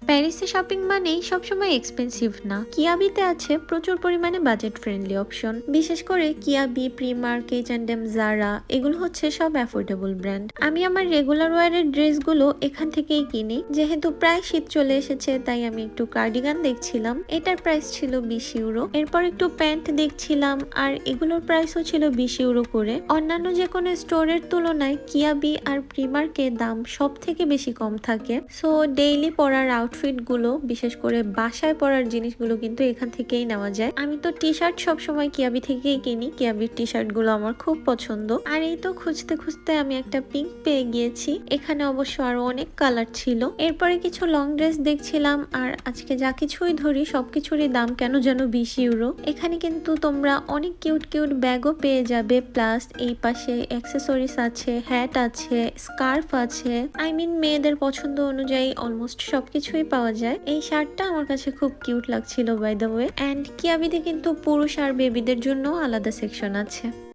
প্যারিসে শপিং মানেই সবসময় এক্সপেন্সিভ না। কিয়াবিতে আছে প্রচুর পরিমাণে বাজেট ফ্রেন্ডলি অপশন। বিশেষ করে কিয়াবি, প্রিমার্ক, H&M, জারা এগুলো হচ্ছে সব অ্যাফোর্ডেবল ব্র্যান্ড। আমি আমার রেগুলার ওয়ারের ড্রেসগুলো এখান থেকেই কিনি। যেহেতু প্রায় শীত চলে এসেছে তাই আমি একটু কার্ডিগান দেখছিলাম, এটার প্রাইস ছিল 20 ইউরো। এরপর একটু প্যান্ট দেখছিলাম আর এগুলোর প্রাইসও ছিল 20 ইউরো করে। অন্যান্য যে কোনো স্টোরের তুলনায় কিয়াবি আর প্রিমার্কে দাম সব থেকে বেশি কম থাকে। সো ডেইলি পরার আউটফিট গুলো, বিশেষ করে বাসায় পরার জিনিসগুলো কিন্তু এখান থেকেই নেওয়া যায়। আমি তো টি শার্ট সবসময় কিয়াবি থেকেই কিনি, কিয়াবির টি শার্ট গুলো আমার খুব পছন্দ। আর এই তো খুঁজতে খুঁজতে আমি একটা পিঙ্ক পেয়ে গিয়েছি। এখানে অবশ্য আরো অনেক কালার ছিল। এরপরে কিছু লং ড্রেস দেখছিলাম, আর আজকে যা কিছুই ধরি সবকিছুরই দাম কেন যেন 20 ইউরো। এখানে কিন্তু তোমরা অনেক কিউট কিউট ব্যাগও পেয়ে যাবে, প্লাস এই পাশে অ্যাক্সেসরিজ আছে, হ্যাট আছে, স্কার্ফ আছে। আই মিন মেয়েদের পছন্দ অনুযায়ী অলমোস্ট সবকিছুই পাওয়া যায়। এই শার্টটা আমার কাছে খুব কিউট লাগছিল বাই দ্য ওয়ে। অ্যান্ড কিয়াবিতে কিন্তু পুরুষ আর বেবিদের জন্য আলাদা সেকশন আছে।